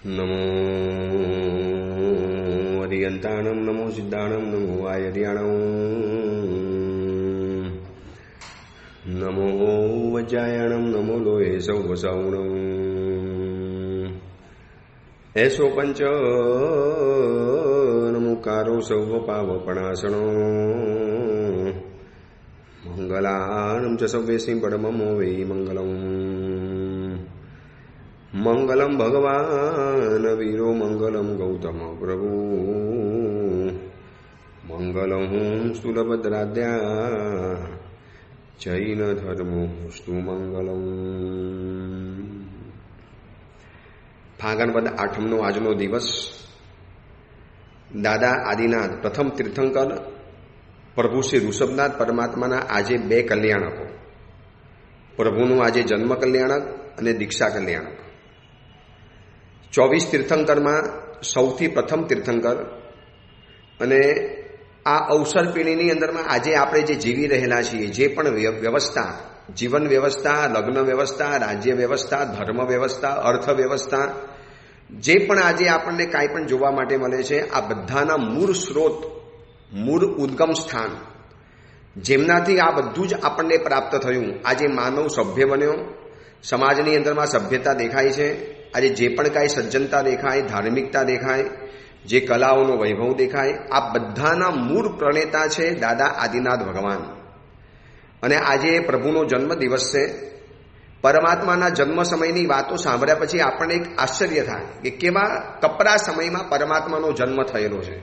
નમો અરિયંતાણમ, નમો સિદ્ધાણમ, નમો આયર્યાણમ, નમો વજ્જાયણમ, નમો લોહે સૌવસૌણમ, એસો પંચ નમોકારો સૌવપાવપણાસણો, મંગલાણમ ચ સવ્યેસી પરમમો વૈ મંગલમ, મંગલમ ભગવાન વીરો, મંગલમ ગૌતમ પ્રભુ, મંગલમ સ્થૂલભદ્રાદ્યા જૈન ધર્મોસ્તુ મંગલમ. ફાગણ વદ આઠમનો આજનો દિવસ દાદા આદિનાથ પ્રથમ તીર્થંકર પ્રભુ શ્રી ઋષભનાથ પરમાત્માના આજે બે કલ્યાણકો, પ્રભુનું આજે જન્મ કલ્યાણક અને દીક્ષા કલ્યાણક. 24 તીર્થંકરમાં સૌથી પ્રથમ તીર્થંકર, અને આ અવસર પેઢીની અંદરમાં આજે આપણે જે જીવી રહેલા છીએ, જે પણ વ્યવસ્થા, જીવન વ્યવસ્થા, લગ્ન વ્યવસ્થા, રાજ્ય વ્યવસ્થા, ધર્મ વ્યવસ્થા, અર્થ વ્યવસ્થા, જે પણ આજે આપણને કાંઈ પણ જોવા માટે મળે છે, આ બધાના મૂળ સ્ત્રોત, મૂળ ઉદ્ગમ સ્થાન, જેમનાથી આ બધું જ આપણને પ્રાપ્ત થયું. આજે માનવ સભ્ય બન્યો, સમાજની અંદરમાં સભ્યતા દેખાય છે. આજે જે પણ કાંઈ સજ્જનતા દેખાય, ધાર્મિકતા દેખાય, જે કલાઓનો વૈભવ દેખાય, આ બધાના મૂળ પ્રણેતા છે દાદા આદિનાથ ભગવાન. અને આજે પ્રભુનો જન્મ દિવસ છે. પરમાત્માના જન્મ સમયની વાતો સાંભળ્યા પછી આપણને એક આશ્ચર્ય થાય કે કેવા કપરા સમયમાં પરમાત્માનો જન્મ થયેલો છે.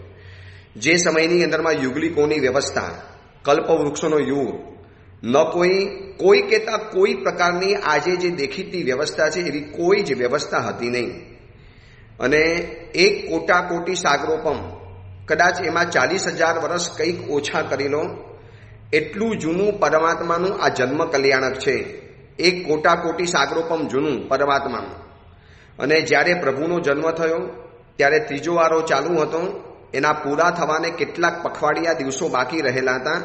જે સમયની અંદરમાં યુગલિકોની વ્યવસ્થા, કલ્પવૃક્ષોનો યુગ, ન કોઈ કહેતા કોઈ પ્રકારની આજે જે દેખીતી વ્યવસ્થા છે એવી કોઈ જ વ્યવસ્થા હતી નહીં. અને એક કોટી સાગરોપમ, કદાચ એમાં 40,000 વર્ષ કંઈક ઓછા કરી લો, એટલું જૂનું પરમાત્માનું આ જન્મ કલ્યાણક છે. એક કોટી સાગરોપમ જૂનું પરમાત્માનું. અને જ્યારે પ્રભુનો જન્મ થયો ત્યારે ત્રીજો વારો ચાલુ હતો, એના પૂરા થવાને કેટલાક પખવાડિયા દિવસો બાકી રહેલા હતા.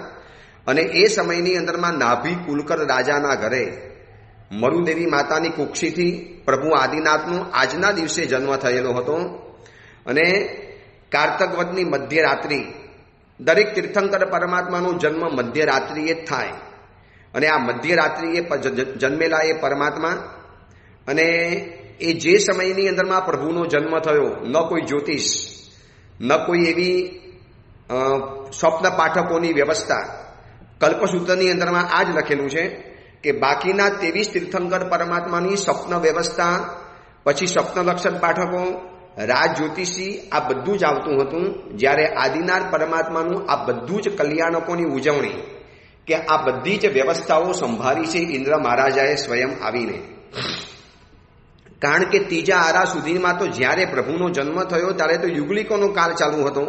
અને એ સમયની અંદરમાં નાભી કુલકર રાજાના ઘરે મરુદેવી માતાની કુક્ષીથી પ્રભુ આદિનાથનો આજના દિવસે જન્મ થયેલો હતો. અને કારતક વદની મધ્યરાત્રિ, દરેક તીર્થંકર પરમાત્માનો જન્મ મધ્યરાત્રિએ જ થાય. અને આ મધ્યરાત્રિએ જન્મેલા એ પરમાત્મા, અને એ જે સમયની અંદરમાં પ્રભુનો જન્મ થયો, ન કોઈ જ્યોતિષ, ન કોઈ એવી સ્વપ્ન પાઠકોની વ્યવસ્થા. કલ્પસૂત્રની અંદરમાં આ જ લખેલું છે કે બાકીના 23 તીર્થંકર પરમાત્માની સ્વપ્ન વ્યવસ્થા, પછી સ્વપ્ન લક્ષણ પાઠકો, રાજ જ્યોતિષી, આ બધું જ આવતું હતું. જ્યારે આદિનાથ પરમાત્માનું આ બધું જ કલ્યાણકોની ઉજવણી, કે આ બધી જ વ્યવસ્થાઓ સંભાળી છે ઇન્દ્ર મહારાજાએ સ્વયં આવીને. કારણ કે ત્રીજા આરા સુધીમાં તો જ્યારે પ્રભુનો જન્મ થયો ત્યારે તો યુગલિકોનો કાળ ચાલુ હતો,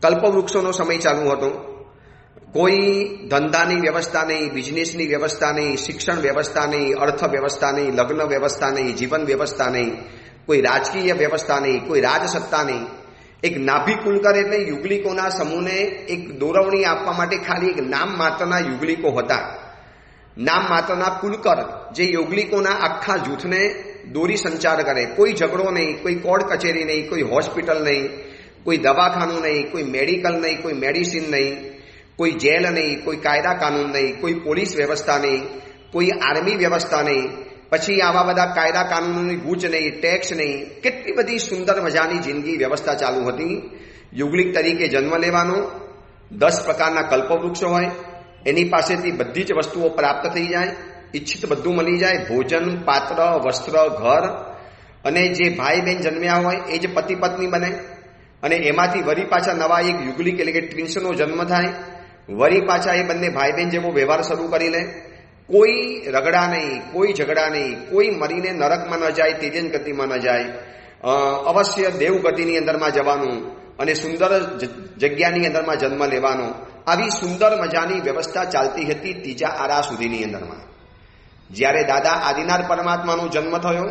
કલ્પવૃક્ષોનો સમય ચાલુ હતો. કોઈ ધંધાની વ્યવસ્થા નહીં, બિઝનેસની વ્યવસ્થા નહીં, શિક્ષણ વ્યવસ્થા નહીં, અર્થ વ્યવસ્થા નહીં, લગ્ન વ્યવસ્થા નહીં, જીવન વ્યવસ્થા નહીં, કોઈ રાજકીય વ્યવસ્થા નહીં, કોઈ રાજસત્તા નહીં. એક નાભી કુલકર એટલે યુગલિકોના સમૂહને એક દોરવણી આપવા માટે ખાલી એક નામ માત્રના યુગલિકો હતા. નામ માત્રના કુલકર જે યુગલિકોના આખા જૂથને દોરી સંચાર કરે. કોઈ ઝઘડો નહીં, કોઈ કોર્ટ કચેરી નહીં, કોઈ હોસ્પિટલ નહીં, કોઈ દવાખાનું નહીં, કોઈ મેડિકલ નહીં, કોઈ મેડિસિન નહીં, કોઈ જેલ નહીં, કોઈ કાયદા કાનૂન નહીં, કોઈ પોલીસ વ્યવસ્થા નહીં, કોઈ આર્મી વ્યવસ્થા નહીં, પછી આવા બધા કાયદા કાનૂનોની ગૂંચ નહીં, ટેક્સ નહીં. કેટલી બધી સુંદર મજાની જિંદગી વ્યવસ્થા ચાલુ હતી. યુગલિક તરીકે જન્મ લેવાનો, 10 પ્રકારના કલ્પવૃક્ષો હોય, એની પાસેથી બધી જ વસ્તુઓ પ્રાપ્ત થઈ જાય, ઈચ્છિત બધું મળી જાય, ભોજન, પાત્ર, વસ્ત્ર, ઘર. અને જે ભાઈ બહેન જન્મ્યા હોય એ જ પતિ પત્ની બને. અને એમાંથી વળી પાછા નવા એક યુગલિક એટલે કે ટ્વિન્સનો જન્મ થાય. વળી પાછા એ બંને ભાઈ બહેન જેવો વ્યવહાર શરૂ કરી લે. કોઈ રગડા નહીં, કોઈ ઝઘડા નહીં, કોઈ મરીને નરકમાં ન જાય, તેજન ગતિમાં ન જાય, અવશ્ય દેવગતિની અંદરમાં જવાનું અને સુંદર જગ્યાની અંદરમાં જન્મ લેવાનો. આવી સુંદર મજાની વ્યવસ્થા ચાલતી હતી ત્રીજા આરા સુધીની અંદરમાં. જ્યારે દાદા આદિનાથ પરમાત્માનો જન્મ થયો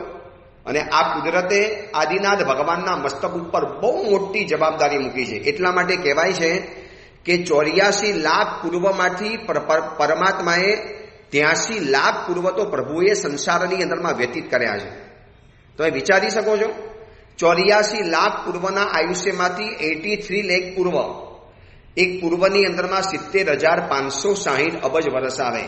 અને આ કુદરતે આદિનાથ ભગવાનના મસ્તક ઉપર બહુ મોટી જવાબદારી મૂકી છે. એટલા માટે કહેવાય છે કે 84 લાખ પૂર્વમાંથી પરમાત્માએ 83 લાખ પૂર્વ તો પ્રભુએ સંસારની અંદરમાં વ્યતીત કર્યા છે. તમે વિચારી શકો છો 84 લાખ પૂર્વના આયુષ્યમાંથી 83 લાખ પૂર્વ, એક પૂર્વની અંદરમાં 70,560 અબજ વર્ષ આવે.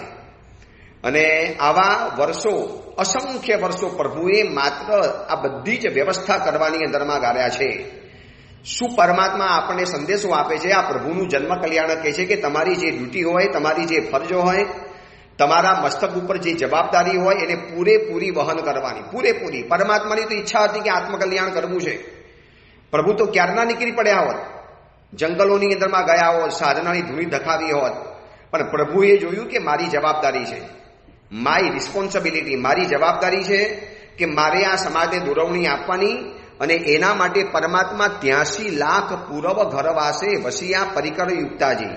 અને આવા વર્ષો, અસંખ્ય વર્ષો પ્રભુએ માત્ર આ બધી જ વ્યવસ્થા કરવાની અંદરમાં ગાળ્યા છે. શું પરમાત્મા આપણને સંદેશો આપે છે? આ પ્રભુનું જન્મ કલ્યાણ કહે છે કે તમારી જે ડ્યુટી હોય, તમારી જે ફરજો હોય, તમારા મસ્તક ઉપર જે જવાબદારી હોય એને પૂરેપૂરી વહન કરવાની, પૂરેપૂરી. પરમાત્માની તો ઈચ્છા હતી કે આત્મકલ્યાણ કરવું છે. પ્રભુ તો ક્યારના નીકળી પડ્યા હોત, જંગલોની અંદરમાં ગયા હોત, સાધનાની ધૂળી ધખાવી હોત, પણ પ્રભુએ જોયું કે મારી જવાબદારી છે, માય રિસ્પોન્સિબિલિટી, મારી જવાબદારી છે કે મારે આ સમાજને દોરવણી આપવાની. અને એના માટે પરમાત્મા 83 લાખ પૂર્વ ઘરવાસે વસિયા પરિકર યુક્તાજી.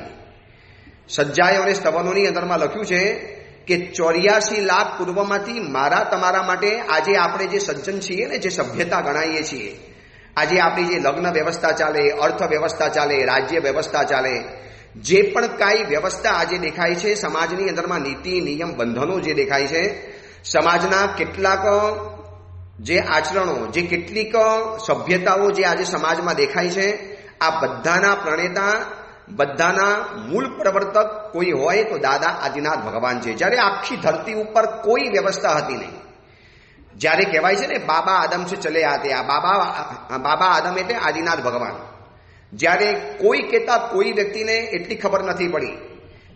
સજ્જાયો અને સ્તવનોની અંદરમાં લખ્યું છે કે 84 લાખ પૂર્વમાંથી મારા તમારા માટે આજે આપણે જે સજ્જન છીએ ને, જે સભ્યતા ગણાઈએ છીએ, આજે આપણી જે લગ્ન વ્યવસ્થા ચાલે, અર્થ વ્યવસ્થા ચાલે, રાજ્ય વ્યવસ્થા ચાલે, જે પણ કાંઈ વ્યવસ્થા આજે દેખાય છે સમાજની અંદરમાં, નીતિ નિયમ બંધનો જે દેખાય છે, સમાજના કેટલાક જે આચરણો, જે કેટલીક સભ્યતાઓ જે આજે સમાજમાં દેખાય છે, આ બધાના પ્રણેતા, બધાના મૂળ પ્રવર્તક કોઈ હોય તો દાદા આદિનાથ ભગવાન છે. જ્યારે આખી ધરતી ઉપર કોઈ વ્યવસ્થા હતી નહીં, જ્યારે કહેવાય છે ને બાબા આદમ છે ચલે આતે, આ બાબા આદમ એટલે આદિનાથ ભગવાન. જ્યારે કોઈ કહેતા કોઈ વ્યક્તિને એટલી ખબર નથી પડી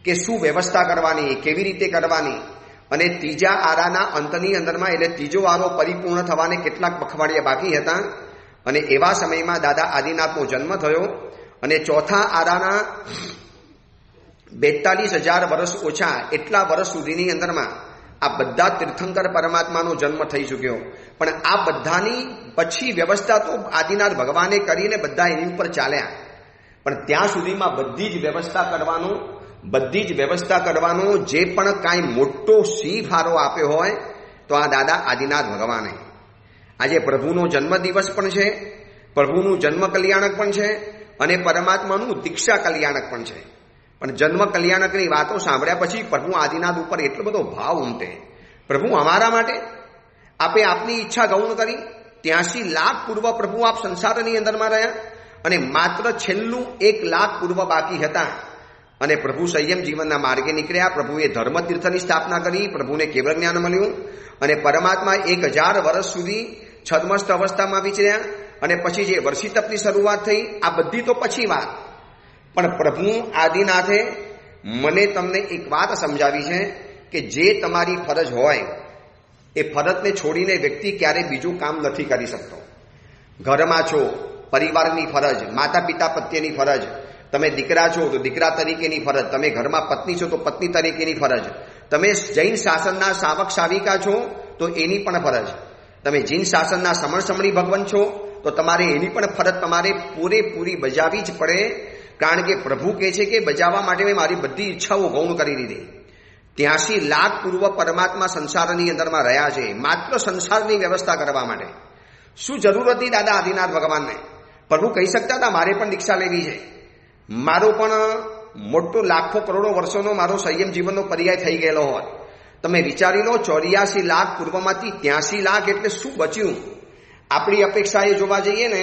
કે શું વ્યવસ્થા કરવાની, કેવી રીતે કરવાની. અને ત્રીજા આરાના અંતની અંદરમાં, એટલે ત્રીજો આરો પરિપૂર્ણ થવાને કેટલાક પખવાડિયા બાકી હતા. અને એવા સમયમાં દાદા આદિનાથનો જન્મ થયો. અને ચોથા આરાના 42,000 વર્ષ ઓછા, એટલા વર્ષ સુધીની અંદરમાં આ બધા તીર્થંકર પરમાત્માનો જન્મ થઈ ચૂક્યો. પણ આ બધાની પછી વ્યવસ્થા તો આદિનાથ ભગવાને કરીને બધા એની ઉપર ચાલ્યા. પણ ત્યાં સુધીમાં બધી જ વ્યવસ્થા કરવાનો જે પણ કાંઈ મોટો સિંહ ફારો આપ્યો હોય તો આ દાદા આદિનાથ ભગવાને. આજે પ્રભુનો જન્મદિવસ પણ છે, પ્રભુનું જન્મ કલ્યાણક પણ છે, અને પરમાત્માનું દીક્ષા કલ્યાણક પણ છે. પણ જન્મ કલ્યાણકની વાતો સાંભળ્યા પછી પ્રભુ આદિનાથ ઉપર એટલો બધો ભાવ ઉમટે. પ્રભુ અમારા માટે આપે આપની ઈચ્છા ગૌણ કરી. 83 લાખ પૂર્વ પ્રભુ આપ સંસારની અંદરમાં રહ્યા, અને માત્ર છેલ્લું 1 લાખ પૂર્વ બાકી હતા. અને પ્રભુ સંયમ જીવનના માર્ગે નીકળ્યા. પ્રભુએ ધર્મતીર્થની સ્થાપના કરી, પ્રભુને કેવળ જ્ઞાન મળ્યું. અને પરમાત્મા 1000 વર્ષ સુધી છદ્મસ્ત અવસ્થામાં વિચર્યા. અને પછી જે વર્ષી તપની શરૂઆત થઈ, આ બધી તો પછી વાત. પણ પ્રભુ આદિનાથે મને તમને એક વાત સમજાવી છે કે જે તમારી ફરજ હોય એ ફરજને છોડીને વ્યક્તિ ક્યારેય બીજું કામ નથી કરી શકતો. ઘરમાં છો, પરિવારની ફરજ, માતા પિતા પ્રત્યેની ફરજ, તમે દીકરા છો તો દીકરા તરીકેની ફરજ, તમે ઘરમાં પત્ની છો તો પત્ની તરીકેની ફરજ, તમે જૈન શાસનના સાવક સાવિકા છો તો એની પણ ફરજ, તમે જૈન શાસનના સમણસમણી ભગવાન છો તો તમારે એની પણ ફરજ તમારે પૂરેપૂરી બજાવવી જ પડે. કારણ કે પ્રભુ કહે છે કે બજાવવા માટે મેં મારી બધી ઈચ્છાઓ ગૌણ કરી દીધી. 83 લાખ પૂર્વ પરમાત્મા સંસારની અંદરમાં રહ્યા છે, માત્ર સંસારની વ્યવસ્થા કરવા માટે. શું જરૂર હતી દાદા આદિનાથ ભગવાનને? પ્રભુ કહી શકતા હતા મારે પણ દીક્ષા લેવી છે, મારો પણ મોટો લાખો કરોડો વર્ષોનો મારો સંયમ જીવનનો પર્યાય થઈ ગયેલો હોત. તમે વિચારી લો, 84 લાખ પૂર્વમાંથી 83 લાખ એટલે શું બચ્યું? આપણી અપેક્ષાએ જોવા જઈએ ને,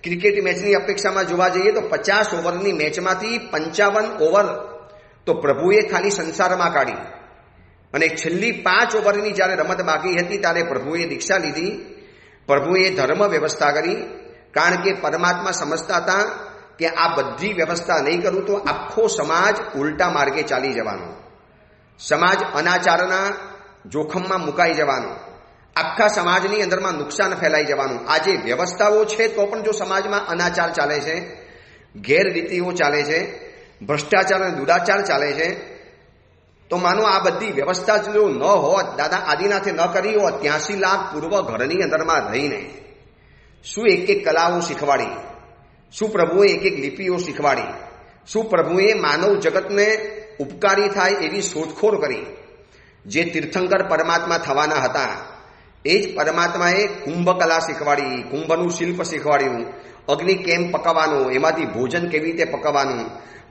ક્રિકેટ મેચની અપેક્ષામાં જોવા જઈએ તો 50 ઓવરની મેચમાંથી 55 ઓવર તો પ્રભુએ ખાલી સંસારમાં કાઢી. અને છેલ્લી 5 ઓવરની જ્યારે રમત બાકી હતી ત્યારે પ્રભુએ દીક્ષા લીધી, પ્રભુએ ધર્મ વ્યવસ્થા કરી. કારણ કે પરમાત્મા સમજતા હતા કે આ બધી વ્યવસ્થા નહીં કરું તો આખો સમાજ ઉલટા માર્ગે ચાલી જવાનો, સમાજ અનાચારના જોખમમાં મુકાઈ જવાનો, આખા સમાજની અંદરમાં નુકસાન ફેલાઈ જવાનું. આજે વ્યવસ્થાઓ છે તો પણ જો સમાજમાં અનાચાર ચાલે છે, ગેરરીતિઓ ચાલે છે, ભ્રષ્ટાચાર અને દુરાચાર ચાલે છે, તો માનો આ બધી વ્યવસ્થા જો ન હોત, દાદા આદિનાથે ન કરી હોત, 83 લાખ પૂર્વ ઘરની અંદરમાં રહીને શું એક એક કલાઓ શીખવાડી, શું પ્રભુએ એક એક લિપિઓ શીખવાડી, શું પ્રભુએ માનવ જગતને ઉપકારી થાય એવી શોધખોળ કરી. જે તીર્થંકર પરમાત્મા થવાના હતા એ જ પરમાત્માએ કુંભ કલા શીખવાડી, કુંભનું શિલ્પ શીખવાડ્યું, અગ્નિ કેમ પકવવાનું, એમાંથી ભોજન કેવી રીતે પકવવાનું,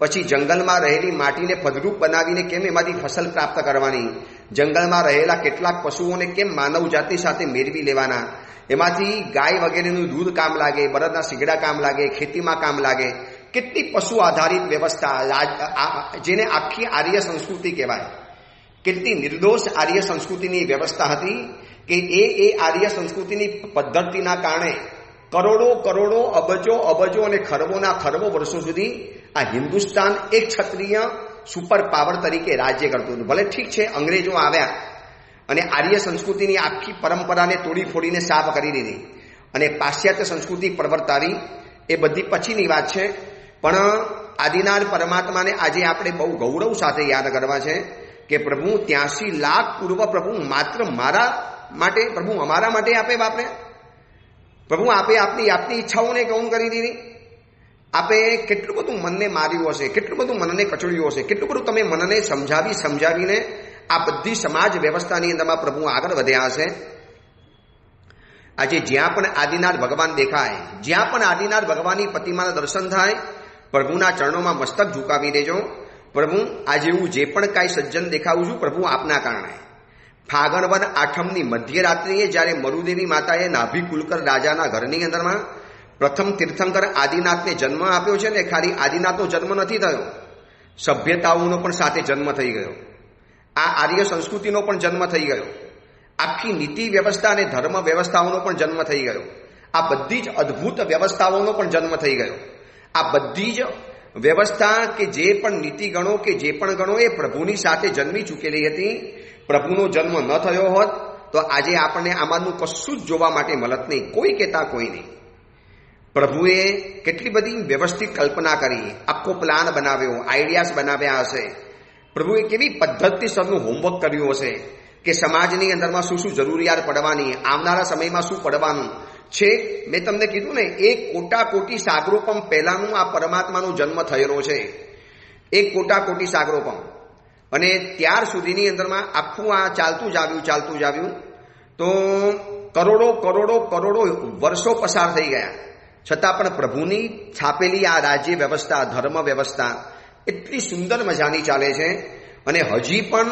પછી જંગલમાં રહેલી માટીને ફળદ્રુપ બનાવીને કેમ એમાંથી ફસલ પ્રાપ્ત કરવાની, જંગલમાં રહેલા કેટલાક પશુઓને કેમ માનવ જાતિ સાથે મેળવી લેવાના, એમાંથી ગાય વગેરેનું દૂધ કામ લાગે, બળદના શીગડા કામ લાગે, ખેતીમાં કામ લાગે. કેટલી પશુ આધારિત વ્યવસ્થા, જેને આખી આર્ય સંસ્કૃતિ કહેવાય. કેટલી નિર્દોષ આર્ય સંસ્કૃતિની વ્યવસ્થા હતી કે એ આર્ય સંસ્કૃતિની પદ્ધતિના કારણે કરોડો કરોડો અબજો અબજો અને ખરબોના ખરબો વર્ષો સુધી આ હિન્દુસ્તાન એક ક્ષત્રિય સુપર પાવર તરીકે રાજ્ય કરતું હતું. ભલે ઠીક છે, અંગ્રેજો આવ્યા અને આર્ય સંસ્કૃતિની આખી પરંપરાને તોડી ફોડીને સાફ કરી દીધી અને પાશ્ચાત્ય સંસ્કૃતિ પ્રવર્તાવી, એ બધી પછીની વાત છે. પણ આદિનાથ પરમાત્માને આજે આપણે બહુ ગૌરવ સાથે યાદ કરવા છે કે પ્રભુ 83 લાખ પૂર્વ પ્રભુ માત્ર મારા માટે, પ્રભુ અમારા માટે આપે બાપને. પ્રભુ આપે આપની ઈચ્છાઓને ગૌણ કરી દીધી. આપે કેટલું બધું મનને માર્યું હશે, કેટલું બધું મનને કચડ્યું હશે, કેટલું બધું તમે મનને સમજાવીને આ બધી સમાજ વ્યવસ્થાની અંદરમાં પ્રભુ આગળ વધ્યા હશે. આજે જ્યાં પણ આદિનાથ ભગવાન દેખાય, જ્યાં પણ આદિનાથ ભગવાનની પ્રતિમાના દર્શન થાય, પ્રભુના ચરણોમાં મસ્તક ઝુકાવી દેજો. પ્રભુ આજે હું જે પણ કાંઈ સજ્જન દેખાવું છું, પ્રભુ આપના કારણે. ફાગણ વદ આઠમની મધ્યરાત્રિએ જ્યારે મરુદેવી માતાએ નાભી કુલકર રાજાના ઘરની અંદરમાં પ્રથમ તીર્થંકર આદિનાથને જન્મ આપ્યો છે ને, ખાલી આદિનાથનો જન્મ નથી થયો, સભ્યતાઓનો પણ સાથે જન્મ થઈ ગયો, આ આર્ય સંસ્કૃતિનો પણ જન્મ થઈ ગયો, આખી નીતિ વ્યવસ્થા અને ધર્મ વ્યવસ્થાઓનો પણ જન્મ થઈ ગયો, આ બધી જ અદ્ભુત વ્યવસ્થાઓનો પણ જન્મ થઈ ગયો. આ બધી જ વ્યવસ્થા કે જે પણ નીતિ ગણો કે જે પણ ગણો એ પ્રભુની સાથે જન્મી ચૂકેલી હતી. પ્રભુનો જન્મ ન થયો હોત તો આજે આપણને આમાંનું કશું જ જોવા માટે મળત નહીં, કોઈ કહેતા કોઈ નહીં. પ્રભુએ કેટલી બધી વ્યવસ્થિત કલ્પના કરી, આખો પ્લાન બનાવ્યો, આઈડિયાઝ બનાવ્યા હશે. પ્રભુએ કેવી પદ્ધતિસરનું હોમવર્ક કર્યું હશે કે સમાજની અંદરમાં શું શું જરૂરિયાત પડવાની, આવનારા સમયમાં શું પડવાનું છે. મેં તમને કીધું ને, એક કોટાકોટી સાગરોપમ પહેલાનું આ પરમાત્માનો જન્મ થયેલો છે, એક કોટાકોટી સાગરોપમ. અને ત્યાર સુધીની અંદરમાં આખું આ ચાલતું જ આવ્યું તો કરોડો કરોડો કરોડો વર્ષો પસાર થઈ ગયા, છતાં પણ પ્રભુની છાપેલી આ રાજ્ય વ્યવસ્થા, ધર્મ વ્યવસ્થા એટલી સુંદર મજાની ચાલે છે. અને હજી પણ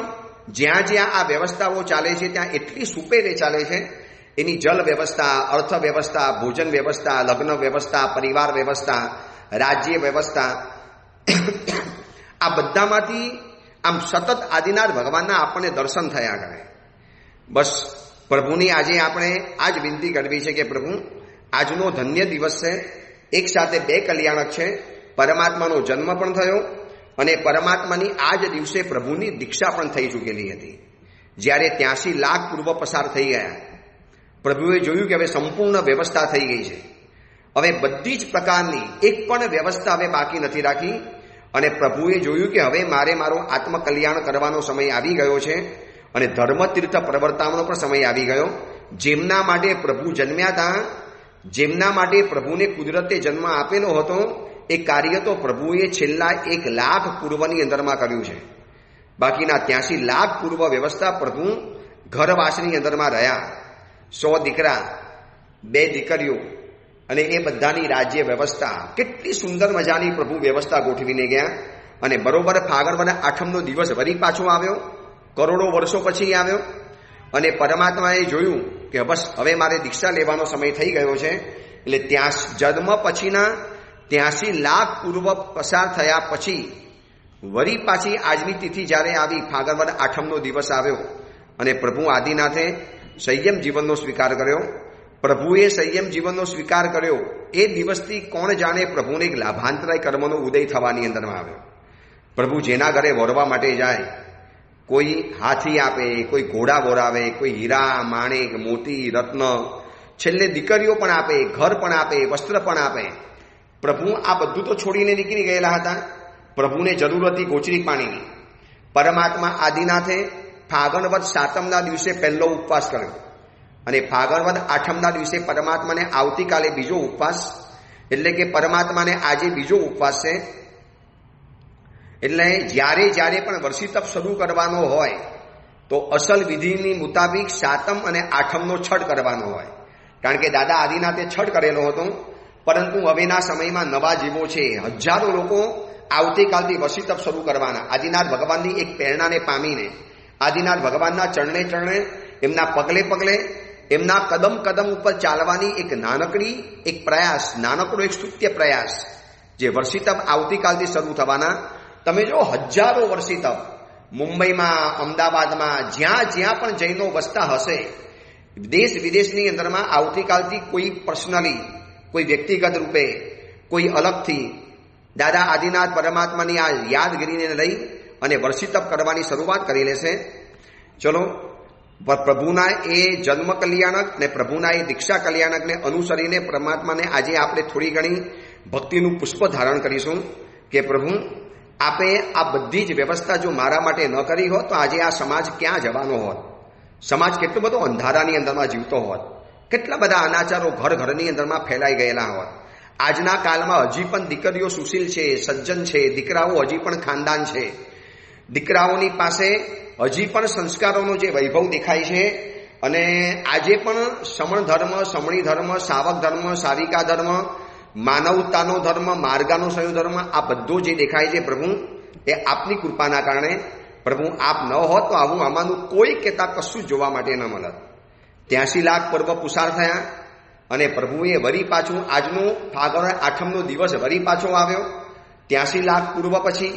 જ્યાં જ્યાં આ વ્યવસ્થાઓ ચાલે છે ત્યાં એટલી સુપેરે ચાલે છે. એની જલ વ્યવસ્થા, અર્થ વ્યવસ્થા, ભોજન વ્યવસ્થા, લગ્ન વ્યવસ્થા, પરિવાર વ્યવસ્થા, રાજ્ય વ્યવસ્થા, આ બધામાંથી આમ સતત આદિનાથ ભગવાનના આપણને દર્શન થયા કરે. બસ પ્રભુની આજે આપણે આ જ વિનંતી કરવી છે કે પ્રભુ આજનો ધન્ય દિવસ છે, એક સાથે બે કલ્યાણક છે. પરમાત્માનો જન્મ પણ થયો અને પરમાત્માની આ જ દિવસે પ્રભુની દીક્ષા પણ થઈ ચૂકેલી હતી. જ્યારે 83 લાખ પૂર્વ પસાર થઈ ગયા, પ્રભુએ જોયું કે હવે સંપૂર્ણ વ્યવસ્થા થઈ ગઈ છે, હવે બધી જ પ્રકારની એક પણ વ્યવસ્થા હવે બાકી નથી રાખી. અને પ્રભુએ જોયું કે હવે મારે મારો આત્મકલ્યાણ કરવાનો સમય આવી ગયો છે અને ધર્મતીર્થ પ્રવર્તાવાનો પણ સમય આવી ગયો. જેમના માટે પ્રભુ જન્મ્યા હતા, જેમના માટે પ્રભુને કુદરતે જન્મ આપેલો હતો, એ કાર્ય તો પ્રભુએ છેલ્લા 1 લાખ પૂર્વની અંદરમાં કર્યું છે. બાકીના 83 લાખ પૂર્વ વ્યવસ્થા પ્રભુ ઘરવાસની અંદરમાં રહ્યા. 100 દીકરા, 2 દીકરીઓ અને એ બધાની રાજ્ય વ્યવસ્થા, કેટલી સુંદર મજાની પ્રભુ વ્યવસ્થા ગોઠવીને ગયા. અને બરોબર ફાગણ વદ આઠમનો દિવસ વળી પાછો આવ્યો, કરોડો વર્ષો પછી આવ્યો. અને પરમાત્માએ જોયું કે બસ હવે મારે દીક્ષા લેવાનો સમય થઈ ગયો છે. એટલે ત્યાં જન્મ પછીના 83 લાખ પૂર્વ પસાર થયા પછી વળી પાછી આજની તિથિ જ્યારે આવી, ફાગણ વદ આઠમનો દિવસ આવ્યો અને પ્રભુ આદિનાથે સંયમ જીવનનો સ્વીકાર કર્યો. પ્રભુએ સંયમ જીવનનો સ્વીકાર કર્યો એ દિવસથી કોણ જાણે પ્રભુને એક લાભાંતરાય કર્મનો ઉદય થવાની અંદરમાં આવ્યો. પ્રભુ જેના ઘરે વરવા માટે જાય, કોઈ હાથી આપે, કોઈ ઘોડા વરાવે, કોઈ હીરા, માણેક, મોતી, રત્ન, છેલ્લે દીકરીઓ પણ આપે, ઘર પણ આપે, વસ્ત્ર પણ આપે. પ્રભુ આ બધું તો છોડીને નીકળી ગયેલા હતા. પ્રભુને જરૂર હતી ગોચરી પાણીની. પરમાત્મા આદિનાથે ફાગણ વદ સાતમના દિવસે પહેલો ઉપવાસ કર્યો અને ફાગણ વદ આઠમના દિવસે પરમાત્માને આવતીકાલે બીજો ઉપવાસ, એટલે કે પરમાત્માને આજે બીજો ઉપવાસ છે. એટલે જ્યારે જ્યારે પણ વર્ષી તપ શરૂ કરવાનો હોય તો અસલ વિધિની મુતાબિક સાતમ અને આઠમનો છઠ કરવાનો હોય. કારણ કે દાદા આદિનાથે છઠ કરેલો હતો, પરંતુ હવેના સમયમાં નવા જીવો છે, હજારો લોકો આવતીકાલથી વર્ષી તપ શરૂ કરવાના. આદિનાથ ભગવાનની એક પ્રેરણાને પામીને, આદિનાથ ભગવાનના ચરણે ચરણે, એમના પગલે પગલે, એમના કદમ કદમ ઉપર ચાલવાની એક નાનકડી એક પ્રયાસ, નાનકડો એક સ્તુત્ય પ્રયાસ, જે વર્ષી તપ આવતીકાલથી શરૂ થવાના. તમે જો હજારો વર્ષી તપ મુંબઈમાં, અમદાવાદમાં, જ્યાં જ્યાં પણ જૈનો વસતા હશે, દેશ વિદેશની અંદરમાં આવતીકાલથી કોઈ પર્સનલી, કોઈ વ્યક્તિગત રૂપે, કોઈ અલગથી દાદા આદિનાથ પરમાત્માની આ યાદગીરીને લઈ અને વર્ષી તપ કરવાની શરૂઆત કરી લેશે. ચલો, પ્રભુના એ જન્મ કલ્યાણક ને પ્રભુના એ દીક્ષા કલ્યાણકને અનુસરીને પરમાત્માને આજે આપણે થોડી ઘણી ભક્તિનું પુષ્પ ધારણ કરીશું કે પ્રભુ, આપે આ બધી જ વ્યવસ્થા જો મારા માટે ન કરી હોત તો આજે આ સમાજ ક્યાં જવાનો હોત? સમાજ કેટલો બધો અંધારાની અંદરમાં જીવતો હોત, કેટલા બધા અનાચારો ઘર ઘરની અંદરમાં ફેલાઈ ગયેલા હોત. આજના કાળમાં હજી પણ દીકરીઓ સુશીલ છે, સજ્જન છે, દીકરાઓ હજી પણ ખાનદાન છે, દીકરાઓની પાસે હજી પણ સંસ્કારોનો જે વૈભવ દેખાય છે. અને આજે પણ સમણ ધર્મ, સમણી ધર્મ, સાવક ધર્મ, સાવિકા ધર્મ, માનવતાનો ધર્મ, માર્ગાનુસયો ધર્મ, આ બધો જે દેખાય છે પ્રભુ, એ આપની કૃપાના કારણે. પ્રભુ, આપ ન હોત તો આવું આમાંનું કોઈ કહેતા કશું જોવા માટે ન મળત. 83 લાખ પર્વ પુસાર થયા અને પ્રભુએ વરી પાછું આજનો ફાગણ આઠમનો દિવસ વરી પાછો આવ્યો 83 લાખ પૂર્વ પછી.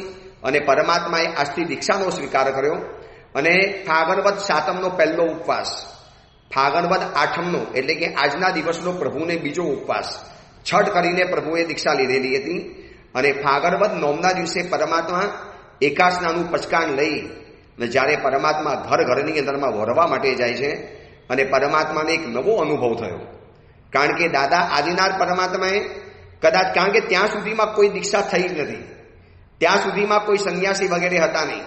અને પરમાત્માએ આજથી દીક્ષાનો સ્વીકાર કર્યો. અને ફાગણવદ સાતમનો પહેલો ઉપવાસ, ફાગણવદ આઠમનો એટલે કે આજના દિવસનો પ્રભુને બીજો ઉપવાસ, છઠ કરીને પ્રભુએ દીક્ષા લીધેલી હતી. અને ફાગણવદ નોમના દિવસે પરમાત્મા એકાસનાનું પચકાણ લઈ અને જ્યારે પરમાત્મા ઘર ઘરની અંદરમાં વરવા માટે જાય છે અને પરમાત્માને એક નવો અનુભવ થયો. કારણ કે દાદા આદિનાથ પરમાત્માએ કદાચ, કારણ કે ત્યાં સુધીમાં કોઈ દીક્ષા થઈ જ નથી, ત્યાં સુધીમાં કોઈ સંન્યાસી વગેરે હતા નહીં,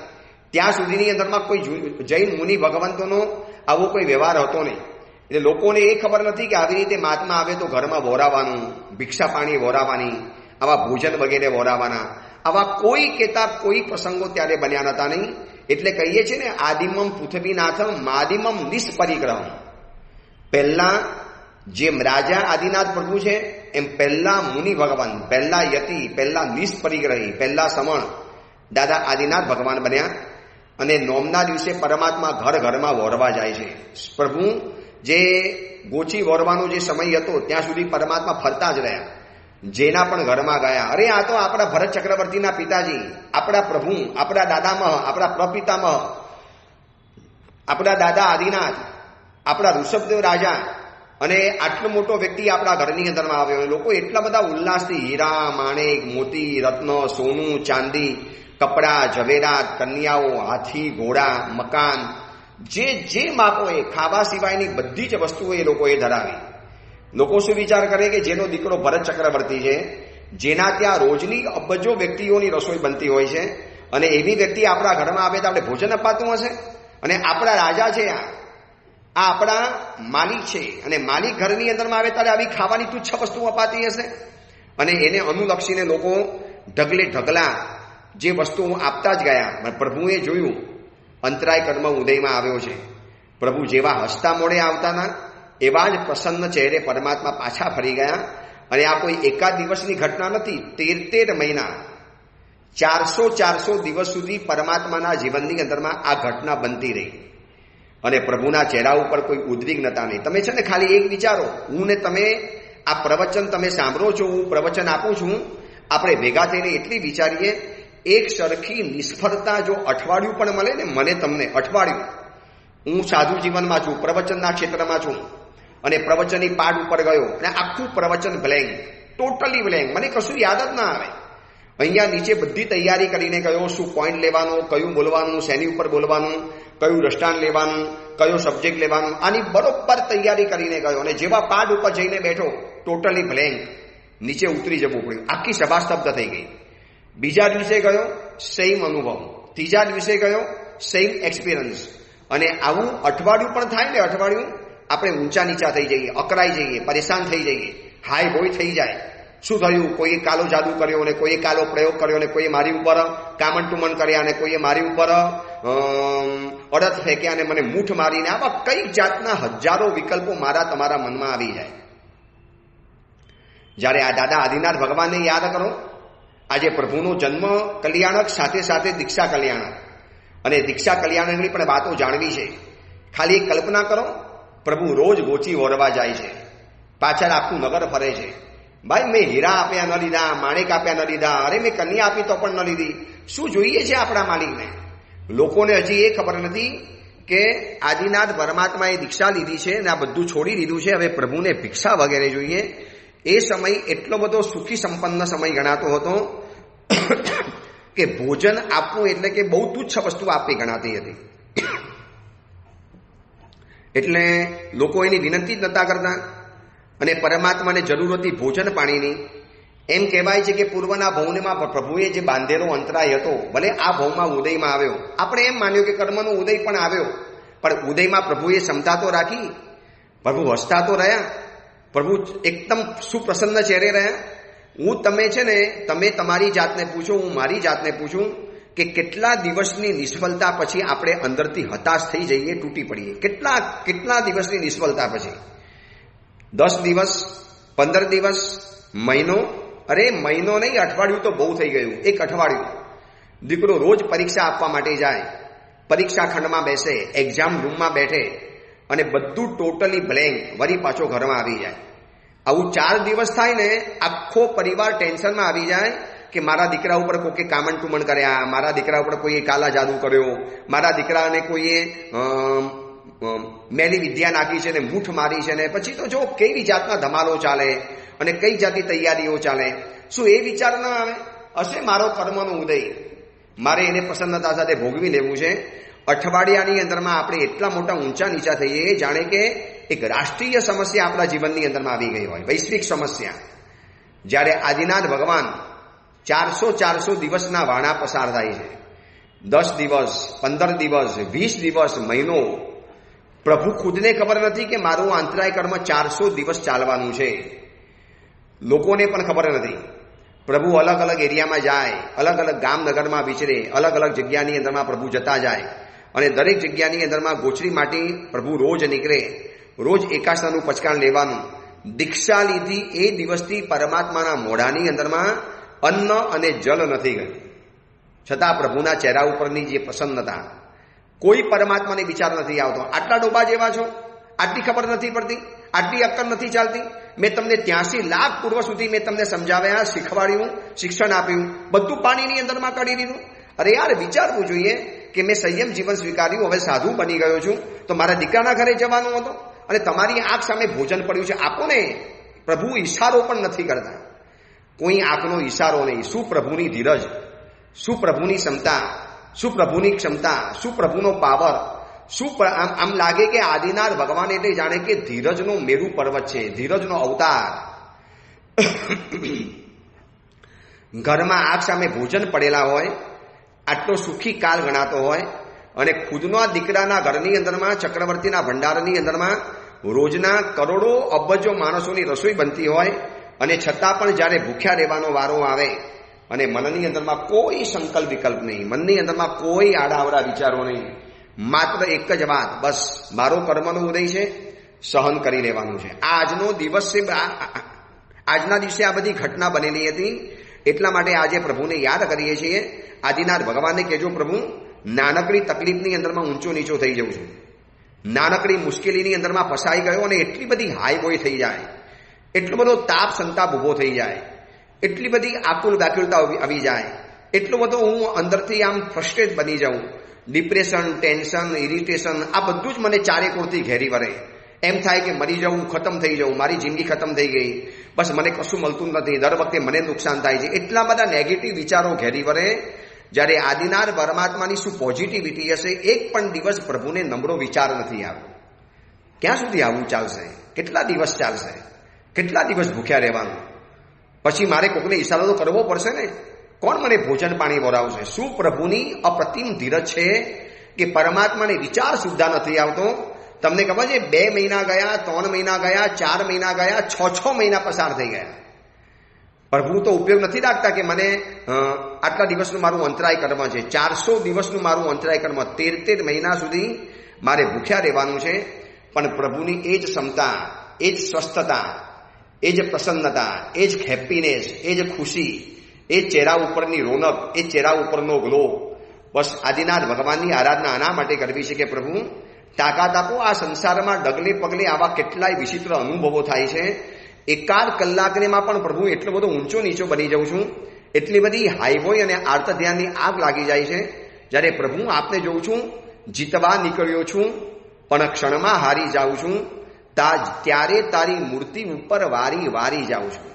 ત્યાં સુધીની અંદરમાં કોઈ જૈન મુનિ ભગવંતોનો આવો કોઈ વ્યવહાર હતો નહીં. એટલે લોકોને એ ખબર નથી કે આવી રીતે મહાત્મા આવે તો ઘરમાં વોરાવાનું, ભિક્ષા પાણી વોરાવાની, આવા ભોજન વગેરે વોરાવાના, આવા કોઈ કહેતા કોઈ પ્રસંગો ત્યારે બન્યા નતા નહીં. એટલે કહીએ છીએ ને, આદિમમ પૃથ્વીનાથમ માદિમમ નિષ્પરિગ્રહમ. પહેલા જેમ રાજા આદિનાથ પ્રભુ છે એમ પહેલા મુનિ ભગવાન, પહેલા યતિ, પહેલા નિષ્પરિગ્રહી, પહેલા સમણ દાદા આદિનાથ ભગવાન બન્યા. અને નોમના દિવસે પરમાત્મા ઘર ઘરમાં વોરવા જાય છે. પ્રભુ જે ગોચી વોરવાનો જે સમય હતો ત્યાં સુધી પરમાત્મા ફરતા જ રહ્યા. જેના પણ ઘરમાં ગયા, અરે આ તો આપણા ભરત ચક્રવર્તીના પિતાજી, આપણા પ્રભુ, આપણા દાદામહ, આપણા પ્રપિતામહ, આપણા દાદા આદિનાથ, આપણા ઋષભદેવ રાજા, અને આટલો મોટો વ્યક્તિ આપણા ઘરની અંદરમાં આવ્યો. લોકો એટલા બધા ઉલ્લાસથી હીરા, માણેક, મોતી, રત્ન, સોનું, ચાંદી, કપડા, ઝવેરાત, કન્યાઓ, હાથી, ઘોડા, મકાન, જે માપો એ ખાવા સિવાયની બધી જ વસ્તુઓ એ લોકોએ ધરાવી. લોકો શું વિચાર કરે કે જેનો દીકરો ભરત ચક્રવર્તી છે, જેના ત્યાં રોજની અબજો વ્યક્તિઓની રસોઈ બનતી હોય છે, અને એવી વ્યક્તિ આપણા ઘરમાં આવે તો આપણે ભોજન અપાતું હશે? અને આપણા રાજા છે, આ આપણા માલિક છે, અને માલિક ઘરની અંદરમાં આવે ત્યારે આવી ખાવાની તુચ્છ વસ્તુ અપાતી હશે? અને એને અનુલક્ષીને લોકો ઢગલે ઢગલા જે વસ્તુઓ આપતા જ ગયા. પ્રભુએ જોયું અંતરાય કર્મ ઉદયમાં આવ્યો છે. પ્રભુ જેવા હસતા મોડે આવતાના એવા જ પ્રસન્ન ચહેરે પરમાત્મા પાછા ફરી ગયા. અને આ કોઈ એકાદ દિવસની ઘટના નથી, 13 મહિના 400 દિવસ સુધી પરમાત્માના જીવનની અંદરમાં આ ઘટના બનતી રહી. અને પ્રભુના ચહેરા ઉપર કોઈ ઉદ્વિગ્નતા નહીં. તમે છે ને ખાલી એક વિચારો, હું ને તમે આ પ્રવચન તમે સાંભળો છો, હું પ્રવચન આપું છું, આપણે ભેગા થઈને એટલી વિચારીએ, એક સરખી નિષ્ફળતા જો અઠવાડિયું પણ મળે ને, મને તમને અઠવાડિયું, હું સાધુ જીવનમાં છું, પ્રવચનના ક્ષેત્રમાં છું, અને પ્રવચનની પાઠ ઉપર ગયો અને આખું પ્રવચન બ્લેન્ક, ટોટલી બ્લેન્ક, મને કશું યાદ જ ના આવે. અહીંયા નીચે બધી તૈયારી કરીને ગયો, શું પોઈન્ટ લેવાનો, કયું બોલવાનું, શેની ઉપર બોલવાનું, કયું દ્રષ્ટાંત લેવાનું, કયો સબ્જેક્ટ લેવાનું, આની બરોબર તૈયારી કરીને ગયો. અને જેવા પાઠ ઉપર જઈને બેઠો, ટોટલી બ્લેન્ક, નીચે ઉતરી જવું પડ્યું, આખી સભા સ્તબ્ધ થઈ ગઈ. બીજા દિવસે ગયો, સેમ અનુભવ. ત્રીજા દિવસે ગયો, સેમ એક્સપિરિયન્સ. અને આવું અઠવાડિયું પણ થાય ને, અઠવાડિયું આપણે ઊંચા નીચા થઈ જઈએ, અકરાઈ જઈએ, પરેશાન થઈ જઈએ, હાય હોય થઈ જાય. શું થયું? કોઈએ કાલો જાદુ કર્યો, અને કોઈએ કાલો પ્રયોગ કર્યો, અને કોઈએ મારી ઉપર કામણ ટુમણ કર્યા, અને કોઈએ મારી ઉપર અડદ ફેંક્યા, અને મને મૂઠ મારીને, આવા કઈ જાતના હજારો વિકલ્પો મારા તમારા મનમાં આવી જાય. જ્યારે આ દાદા આદિનાથ ભગવાનને યાદ કરો આજે પ્રભુનો જન્મ કલ્યાણક સાથે સાથે દીક્ષા કલ્યાણક, અને દીક્ષા કલ્યાણકની પણ વાતો જાણવી છે. ખાલી કલ્પના કરો, પ્રભુ રોજ ગોચી વોરવા જાય છે, પાછળ આખું નગર ફરે છે. ભાઈ મેં હીરા આપ્યા ન લીધા, માણેક આપ્યા ન લીધા, અરે મેં કન્યા આપી તો પણ ન લીધી. શું જોઈએ છે આપણા માલિકને? લોકોને હજી એ ખબર નથી કે આદિનાથ પરમાત્માએ દીક્ષા લીધી છે અને આ બધું છોડી દીધું છે, હવે પ્રભુને ભિક્ષા વગેરે જોઈએ. એ સમય એટલો બધો સુખી સંપન્ન સમય ગણાતો હતો કે ભોજન આપવું એટલે કે બહુ તુચ્છ વસ્તુ આપવી ગણાતી હતી. એટલે લોકો એની વિનંતી જ નતા કરતા, અને પરમાત્માને જરૂર હતી ભોજન પાણીની. એમ કહેવાય છે કે પૂર્વના ભવનમાં પ્રભુએ જે બાંધેલો અંતરાય હતો, ભલે આ ભવમાં ઉદયમાં આવ્યો, આપણે એમ માન્યું કે કર્મનો ઉદય પણ આવ્યો, પણ ઉદયમાં પ્રભુએ ક્ષમતા તો રાખી, પ્રભુ હસતા તો રહ્યા, પ્રભુ એકદમ સુપ્રસન્ન ચહેરે રહ્યા. હું તમે છે ને, તમે તમારી જાતને પૂછો, હું મારી જાતને પૂછું કે કેટલા દિવસની નિષ્ફળતા પછી આપણે અંદરથી હતાશ થઈ જઈએ, તૂટી પડીએ? કેટલા દિવસની નિષ્ફળતા પછી? 10 દિવસ, 15 દિવસ, મહિનો? અરે મહિનો નહીં, અઠવાડિયું તો બહુ થઈ ગયું. એક અઠવાડિયું દીકરો રોજ પરીક્ષા આપવા માટે જાય, પરીક્ષા ખંડમાં બેસે, એક્ઝામ રૂમમાં બેઠે, અને બધું ટોટલી બ્લેન્ક, વળી પાછો ઘરમાં આવી જાય. આવું 4 દિવસ થાય ને, આખો પરિવાર ટેન્શનમાં આવી જાય કે મારા દીકરા ઉપર કોઈએ કામણ ટુમણ કર્યા, મારા દીકરા ઉપર કોઈએ કાલા જાદુ કર્યો, મારા દીકરાને કોઈએ મેલી વિદ્યા નાખી છે ને મૂઠ મારી છે ને. પછી તો જો કેવી જાતના ધમાલો ચાલે અને કઈ જાતની તૈયારીઓ ચાલે. શું એ વિચાર ન આવે? હશે મારો કર્મનો ઉદય, મારે એને પ્રસન્નતા સાથે ભોગવી લેવું છે. અઠવાડિયાની અંદરમાં આપણે એટલા મોટા ઊંચા નીચા થઈએ જાણે કે એક રાષ્ટ્રીય સમસ્યા આપણા જીવનની અંદરમાં આવી ગઈ હોય, વૈશ્વિક સમસ્યા. જ્યારે આદિનાથ ભગવાન 400 દિવસના વાણા પસાર થાય છે, 10 દિવસ, 15 દિવસ, 20 દિવસ, મહિનો. પ્રભુ ખુદને ખબર નથી કે મારું અંતરાય કર્મ 400 દિવસ ચાલવાનું છે. લોકોને પણ ખબર નથી. પ્રભુ અલગ અલગ એરિયામાં જાય, અલગ અલગ ગામ નગરમાં વિચરે, અલગ અલગ જગ્યાની અંદરમાં પ્રભુ જતા જાય, અને દરેક જગ્યાની અંદરમાં ગોચરી માટે પ્રભુ રોજ નીકળે, રોજ એકાસનાનું પચકાણ લેવાનું. દીક્ષા લીધી એ દિવસથી પરમાત્માના મોઢાની અંદરમાં અન્ન અને જલ નથી ગયું, છતાં પ્રભુના ચહેરા ઉપરની જે પ્રસન્નતા, કોઈ પરમાત્માને વિચાર નથી આવતો. આટલા ડોબા જેવા છો, આટલી ખબર નથી પડતી, આટલી અક્કલ નથી ચાલતી. મેં તમને 83 લાખ પૂર્વ સુધી મેં તમને સમજાવ્યા, શીખવાડ્યું, શિક્ષણ આપ્યું, બધું પાણીની અંદરમાં કાઢી દીધું. અરે યાર, વિચારવું જોઈએ કે મેં સંયમ જીવન સ્વીકાર્યું, હવે સાધુ બની ગયો છું, તો મારા દીકરાના ઘરે જવાનું હતું અને તમારી આંખ સામે ભોજન પડ્યું છે, આપો ને. પ્રભુ ઈશારો પણ નથી કરતા, કોઈ આંખનો ઈશારો નહીં. શું પ્રભુની ધીરજ, શું પ્રભુની ક્ષમતા, શું પ્રભુની ક્ષમતા, શું પ્રભુનો પાવર, શું આમ લાગે કે આદિનાથ ભગવાન એટલે જાણે કે ધીરજનો મેરુ પર્વત છે, ધીરજનો અવતાર. ઘરમાં આંખ સામે ભોજન પડેલા હોય, આટલો સુખી કાળ ગણાતો હોય, અને ખુદના દીકરાના ઘરની અંદરમાં, ચક્રવર્તીના ભંડારની અંદરમાં રોજના કરોડો અબજો માણસોની રસોઈ બનતી હોય, અને છતાં પણ જ્યારે ભૂખ્યા રહેવાનો વારો આવે અને મનની અંદરમાં કોઈ સંકલ્પ વિકલ્પ નહીં, મનની અંદરમાં કોઈ આડાવડા વિચારો નહીં, માત્ર એક જ વાત, બસ મારો કર્મનો ઉદય છે, સહન કરી લેવાનું છે. આજનો દિવસ છે, આજના દિવસે આ બધી ઘટના બનેલી હતી. એટલા માટે આજે પ્રભુને યાદ કરીએ છીએ. આદિનાથ ભગવાનને કહેજો, પ્રભુ નાનકડી તકલીફની અંદરમાં ઊંચો નીચો થઈ જઉં છું, નાનકડી મુશ્કેલીની અંદરમાં ફસાઈ ગયો, અને એટલી બધી હાઈ બોય થઈ જાય, એટલો બધો તાપ સંતાપ ઊભો થઈ જાય, એટલી બધી આકુલ વ્યાકુલતા આવી જાય, એટલો બધો હું અંદરથી આમ ફ્રસ્ટ્રેટ બની જાઉં, ડિપ્રેશન, ટેન્શન, ઇરિટેશન, આ બધું જ મને ચારેકોરથી ઘેરી વળે. એમ થાય કે મરી જાઉં, ખતમ થઈ જાઉં, મારી જિંદગી ખતમ થઈ ગઈ, બસ મને કશું મળતું નથી, દર વખતે મને નુકસાન થાય છે. એટલા બધા નેગેટિવ વિચારો ઘેરી વળે. જ્યારે આદિનાથ પરમાત્માની શું પોઝિટિવિટી હશે, એક પણ દિવસ પ્રભુને નબળો વિચાર નથી આવ્યો. ક્યાં સુધી આવું ચાલશે? કેટલા દિવસ ચાલશે? કેટલા દિવસ ભૂખ્યા રહેવાનું? પછી મારે કોકને ઈશારો તો કરવો પડશે ને. કોણ મને ભોજન પાણી બોલાવશે? શું પ્રભુની અપ્રતિમ ધીરજ છે કે પરમાત્માને વિચાર સુદ્ધા નથી આવતો. તમને ખબર છે, 2 મહિના ગયા, 3 મહિના ગયા, 4 મહિના ગયા, 6 મહિના પસાર થઈ ગયા. પ્રભુ તો ઉપયોગ નથી રાખતા કે મને આટલા દિવસનું મારું અંતરાય કર્મ છે, 400 દિવસનું મારું અંતરાય કર્મ, 13 મહિના સુધી મારે ભૂખ્યા રહેવાનું છે. પણ પ્રભુની એ જ ક્ષમતા, એ જ સ્વસ્થતા, એ જ પ્રસન્નતા, એ જ હેપીનેસ, એ જ ખુશી, એ ચહેરા ઉપરની રોનક, એ ચહેરા ઉપરનો ગ્લો, બસ આદિનાથ ભગવાનની આરાધના આના માટે કરવી છે કે પ્રભુ તાકાત આપો. આ સંસારમાં ડગલે પગલે આવા કેટલાય વિચિત્ર અનુભવો થાય છે. એકાદ કલાકનેમાં પણ પ્રભુ એટલો બધો ઊંચો નીચો બની જાઉં છું, એટલી બધી હાઈવોય અને આર્ત ધ્યાનની આગ લાગી જાય છે. જ્યારે પ્રભુ આપને જોઉં છું, જીતવા નીકળ્યો છું પણ ક્ષણમાં હારી જાઉં છું, ત્યારે તારી મૂર્તિ ઉપર વારી વારી જાઉં છું.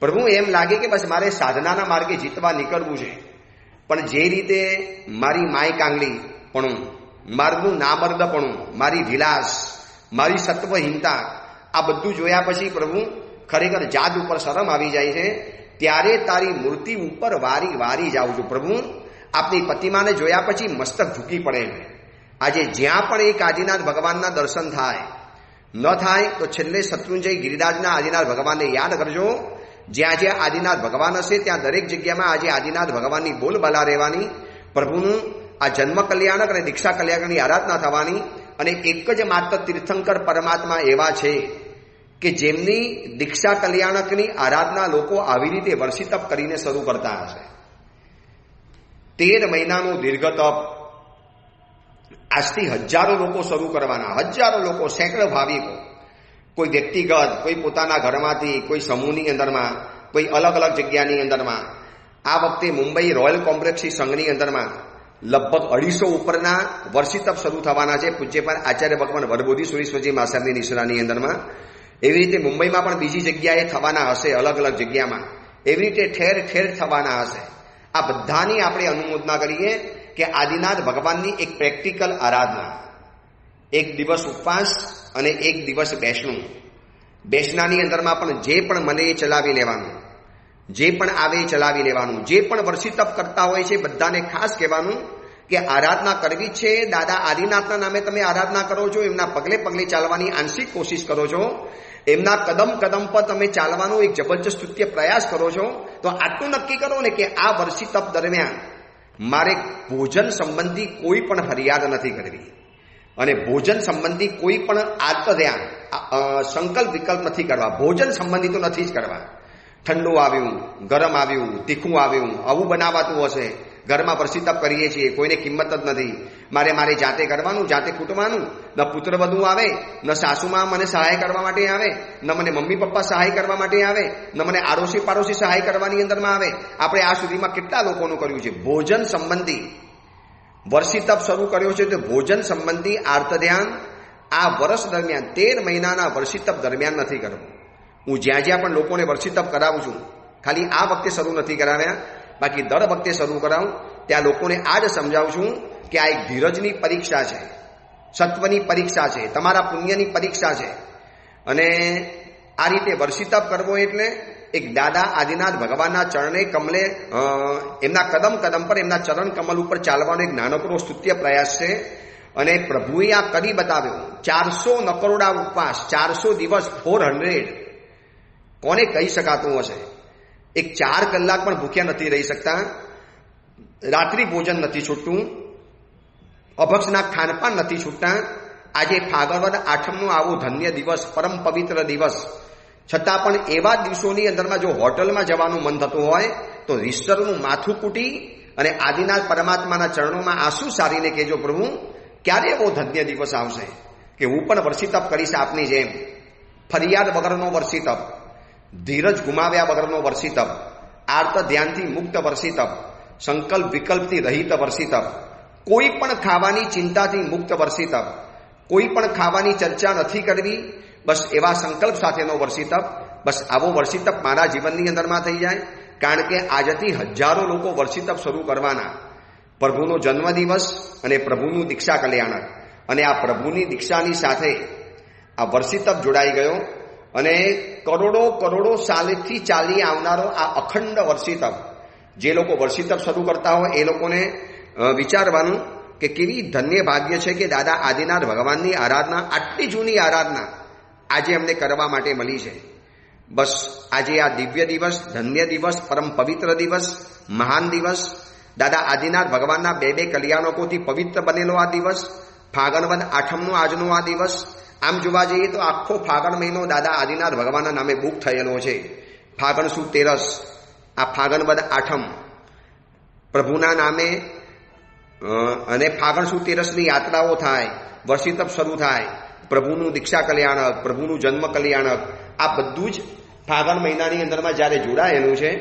પ્રભુ એમ લાગે કે બસ મારે સાધનાના માર્ગે જીતવા નીકળવું છે, પણ જે રીતે મારી માય કાંગલી પણ મારું નામર્દપણું, મારી વિલાસ, મારી સત્વહીનતા, આ બધું જોયા પછી પ્રભુ ખરેખર જાત ઉપર શરમ આવી જાય છે. ત્યારે તારી મૂર્તિ ઉપર વારી વારી જાઉં છું. પ્રભુ આપની પ્રતિમાને જોયા પછી મસ્તક ઝૂકી પડે. આજે જ્યાં પણ એક આદિનાથ ભગવાનના દર્શન થાય, ન થાય તો છેલ્લે શત્રુંજય ગિરિરાજના આદિનાથ ભગવાનને યાદ કરજો. જ્યાં જ્યાં આદિનાથ ભગવાન હશે ત્યાં દરેક જગ્યામાં આજે આદિનાથ ભગવાનની બોલબાલા રહેવાની, પ્રભુનું આ જન્મ કલ્યાણક અને દીક્ષા કલ્યાણકની આરાધના થવાની. અને એક જ માત્ર તીર્થંકર પરમાત્મા એવા છે કે જેમની દીક્ષા કલ્યાણકની આરાધના લોકો આવી રીતે વર્ષિતપ કરીને શરૂ કરતા હશે. 13 મહિનાનો દીર્ઘ તપ આજથી હજારો લોકો શરૂ કરવાના, હજારો લોકો, સેંકડો ભાવિકો, કોઈ વ્યક્તિગત, કોઈ પોતાના ઘરમાંથી, કોઈ સમૂહની અંદરમાં, કોઈ અલગ અલગ જગ્યાની અંદરમાં. આ વખતે મુંબઈ રોયલ કોમ્પ્લેક્સી સંઘની અંદરમાં લગભગ 250 ઉપરના વર્ષિતપ શરૂ થવાના છે. પૂજ્યપાદ આચાર્ય ભગવાન વરબોધી સુરેશ્વરજી મહાસાહેબની નિશ્રાની અંદરમાં. એવી રીતે મુંબઈમાં પણ બીજી જગ્યાએ થવાના હશે, અલગ અલગ જગ્યામાં. એવી રીતે ઠેર ઠેર થવાના હશે. આ બધાની આપણે અનુમોદના કરીએ કે આદિનાથ ભગવાનની એક પ્રેક્ટિકલ આરાધના, એક દિવસ ઉપવાસ અને એક દિવસ બેસણું. બેસનાની અંદરમાં પણ જે પણ મને એ ચલાવી લેવાનું, જે પણ આવે એ ચલાવી લેવાનું. જે પણ વર્ષિતપ કરતા હોય છે બધાને ખાસ કહેવાનું કે આરાધના કરવી છે. દાદા આદિનાથના નામે તમે આરાધના કરો છો, એમના પગલે પગલે ચાલવાની આંશિક કોશિશ કરો છો, એમના કદમ કદમ પર તમે ચાલવાનો એક જબરજસ્ત સ્તુત્ય પ્રયાસ કરો છો. તો આટલું નક્કી કરો ને કે આ વર્ષિતપ દરમિયાન મારે ભોજન સંબંધી કોઈ પણ ફરિયાદ નથી કરવી, અને ભોજન સંબંધી કોઈ પણ આર્ત ધ્યાન, સંકલ્પ વિકલ્પ નથી કરવા. ભોજન સંબંધી તો નથી જ કરવા. ઠંડુ આવ્યું, ગરમ આવ્યું, તીખું આવ્યું, આવું બનાવાતું હશે. ઘરમાં વર્ષિતપ કરીએ છીએ, કોઈને કિંમત જ નથી. મારે જાતે કરવાનું, જાતે ફૂટવાનું. ન પુત્ર વધુ આવે, ન સાસુમાં મને સહાય કરવા માટે આવે, ન મને મમ્મી પપ્પા સહાય કરવા માટે આવે, ન મને આડોશી પાડોશી સહાય કરવાની અંદરમાં આવે. આપણે આ સુધીમાં કેટલા લોકોનું કર્યું છે. ભોજન સંબંધી વર્ષિતપ શરૂ કર્યો છે, તો ભોજન સંબંધી આર્ત ધ્યાન આ વર્ષ દરમિયાન 13 મહિનાના વર્ષિતપ દરમિયાન નથી કરવું. હું જ્યાં જ્યાં પણ લોકોને વર્ષિતપ કરાવું છું, ખાલી આ વખતે શરૂ નથી કરાવ્યા, બાકી દર વખતે શરૂ કરાવું ત્યાં લોકોને આ જ સમજાવું છું કે આ એક ધીરજની પરીક્ષા છે, સત્વની પરીક્ષા છે, તમારા પુણ્યની પરીક્ષા છે. અને આ રીતે વર્ષિતપ કરવો એટલે એક દાદા આદિનાથ ભગવાનના ચરણે કમલે, એમના કદમ કદમ પર, એમના ચરણ કમલ ઉપર ચાલવાનો એક નાનકડો સ્તુત્ય પ્રયાસ છે. અને પ્રભુએ આ કરી બતાવ્યો. 400 નકરોડા ઉપવાસ, 400 દિવસ, 400 કોને કહી શકાતું હશે. એક 4 કલાક પણ ભૂખ્યા નથી રહી શકતા, રાત્રિ ભોજન નથી છૂટતું, અભક્ષના ખાનપાન નથી છૂટતા. આજે ફાગણવદ આઠમનો આવો ધન્ય દિવસ, પરમ પવિત્ર દિવસ, છતાં પણ એવા દિવસોની અંદરમાં જો હોટલમાં જવાનું મન થતું હોય તો રિસ્ટરનું માથું કૂટી અને આદિનાથ પરમાત્માના ચરણોમાં આંસુ સારીને કહેજો, પ્રભુ ક્યારે એવો ધન્ય દિવસ આવશે કે હું પણ વર્ષિતપ કરીશ આપની જેમ. ફરિયાદ વગરનો વર્ષિતપ, ધીરજ ગુમાવ્યા વગરનો વર્ષિતપ, આર્ત ધ્યાનથી મુક્ત વર્ષિતપ, સંકલ્પ વિકલ્પથી રહિત વર્ષિતપ, કોઈ પણ ખાવાની ચિંતાથી મુક્ત વર્ષિતપ, કોઈ પણ ખાવાની ચર્ચા નથી કરવી, બસ એવા સંકલ્પ સાથેનો વર્ષિતપ. બસ આવો વર્ષિતપ મારા જીવનની અંદરમાં થઈ જાય. કારણ કે આજથી હજારો લોકો વર્ષિતપ શરૂ કરવાના. પ્રભુનો જન્મદિવસ અને પ્રભુનું દીક્ષા કલ્યાણક, અને આ પ્રભુની દીક્ષાની સાથે આ વર્ષિતપ જોડાઈ ગયો. અને કરોડો કરોડો સાલથી ચાલી આવનારો આ અખંડ વર્ષિતપ, જે લોકો વર્ષિતપ શરૂ કરતા હોય એ લોકોને વિચારવાનું કે કેવી ધન્ય ભાગ્ય છે કે દાદા આદિનાથ ભગવાનની આરાધના, આટલી જૂની આરાધના આજે અમને કરવા માટે મળી છે. બસ આજે આ દિવ્ય દિવસ, ધન્ય દિવસ, પરમ પવિત્ર દિવસ, મહાન દિવસ, દાદા આદિનાથ ભગવાનના 2 કલ્યાણકોથી પવિત્ર બનેલો આ દિવસ, ફાગણવદ આઠમનો આજનો આ દિવસ. આમ જોવા જઈએ તો આખો ફાગણ મહિનો દાદા આદિનાથ ભગવાનના નામે બુક થયેલો છે. ફાગણ સુદ તેરસ, આ ફાગણ વદ આઠમ પ્રભુના નામે અને ફાગણ સુદ તેરસની યાત્રાઓ થાય, વર્ષી તપ શરૂ થાય, પ્રભુનું દીક્ષા કલ્યાણક, પ્રભુનું જન્મ કલ્યાણક, આ બધું જ ફાગણ મહિનાની અંદરમાં જ્યારે જોડાયેલું છે.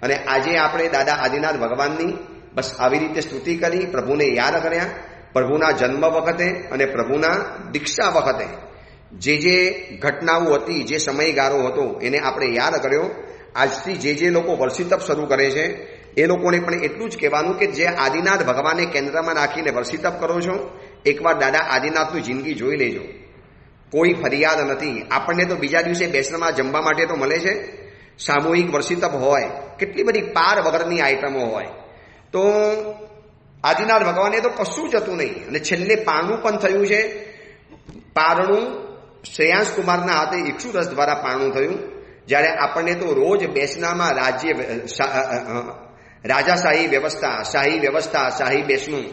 અને આજે આપણે દાદા આદિનાથ ભગવાનની બસ આવી રીતે સ્તુતિ કરી, પ્રભુને યાદ કર્યા. પ્રભુના જન્મ વખતે અને પ્રભુના દીક્ષા વખતે જે ઘટનાઓ હતી, જે સમયગાળો હતો એને આપણે યાદ કર્યો. આજથી જે લોકો વર્ષી તપ શરૂ કરે છે એ લોકોને પણ એટલું જ કહેવાનું કે જે આદિનાથ ભગવાનને કેન્દ્રમાં રાખીને વર્ષી તપ કરો છો, એકવાર દાદા આદિનાથની જિંદગી જોઈ લેજો. કોઈ ફરિયાદ નથી. આપણને તો બીજા દિવસે બેસણામાં જમવા માટે તો મળે છે. સામૂહિક વર્ષી તપ હોય, કેટલી બધી પાર વગરની આઈટમો હોય. તો આદિનાથ ભગવાને તો કશું જ હતું નહીં. અને છેલ્લે પારણું પણ થયું છે. પારણું શ્રેયાંશ કુમારના હાથે ઇક્ષુરસ દ્વારા પારણું થયું. જ્યારે આપણને તો રોજ બેસનામાં રાજાશાહી વ્યવસ્થા, શાહી વ્યવસ્થા, શાહી બેસણું,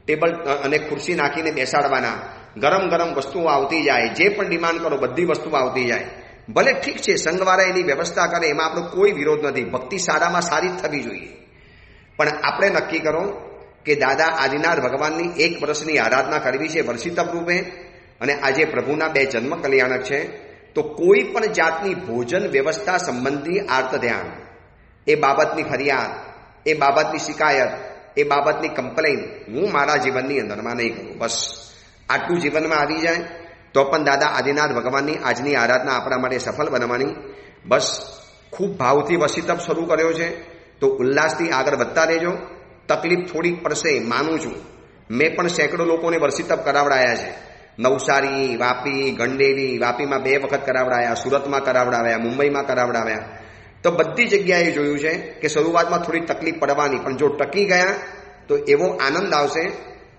ટેબલ અને ખુરશી નાખીને બેસાડવાના, ગરમ ગરમ વસ્તુઓ આવતી જાય, જે પણ ડિમાન્ડ કરો બધી વસ્તુઓ આવતી જાય. ભલે ઠીક છે, સંઘવાળા એની વ્યવસ્થા કરે, એમાં આપણો કોઈ વિરોધ નથી. ભક્તિ સારામાં સારી જ થવી જોઈએ. પણ આપણે નક્કી કરો કે દાદા આદિનાથ ભગવાનની 1 વર્ષની આરાધના કરવી છે વર્ષી તપ રૂપે, અને આજે પ્રભુના 2 જન્મ કલ્યાણક છે. તો કોઈ પણ જાતની ભોજન વ્યવસ્થા સંબંધી આર્ત ધ્યાન, એ બાબતની ફરિયાદ, એ બાબતની શિકાયત, એ બાબતની કમ્પ્લેન હું મારા જીવનની અંદરમાં નહીં કરું. બસ આટલું જીવનમાં આવી જાય તો પણ દાદા આદિનાથ ભગવાનની આજની આરાધના આપણા માટે સફળ બનવાની. બસ ખૂબ ભાવથી વર્ષી તપ શરૂ કર્યો છે તો ઉલ્લાસથી આગળ વધતા રહેજો. તકલીફ થોડીક પડશે, માનું છું. મેં પણ સેંકડો લોકોને વર્ષી તપ કરાવડાયા છે. નવસારી, વાપી, ગંડેરી, વાપીમાં 2 વખત કરાવડાયા, સુરતમાં કરાવડાવ્યા, મુંબઈમાં કરાવડાવ્યા. તો બધી જગ્યાએ જોયું છે કે શરૂઆતમાં થોડી તકલીફ પડવાની, પણ જો ટકી ગયા તો એવો આનંદ આવશે.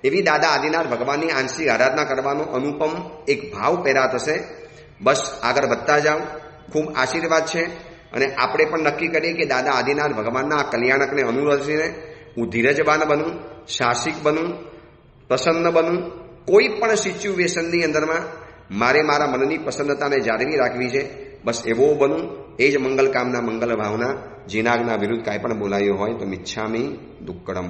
એવી દાદા આદિનાથ ભગવાનની આંશિક આરાધના કરવાનો અનુપમ એક ભાવ પેદા થશે. બસ આગળ વધતા જાઓ. ખૂબ આશીર્વાદ છે. અને આપણે પણ નક્કી કરીએ કે દાદા આદિનાથ ભગવાનના આ કલ્યાણકને અનુસરીને હું ધીરજવાન બનું, સાહસિક બનું, પ્રસન્ન બનું. કોઈ પણ સિચ્યુએશનની અંદરમાં મારે મારા મનની પ્રસન્નતાને જાળવી રાખવી છે. બસ એવો બનું. એ જ મંગલ કામના, મંગલ ભાવના. જીનાગના વિરુદ્ધ કાંઈ પણ બોલાયું હોય તો મિચ્છામી દુક્કડમ.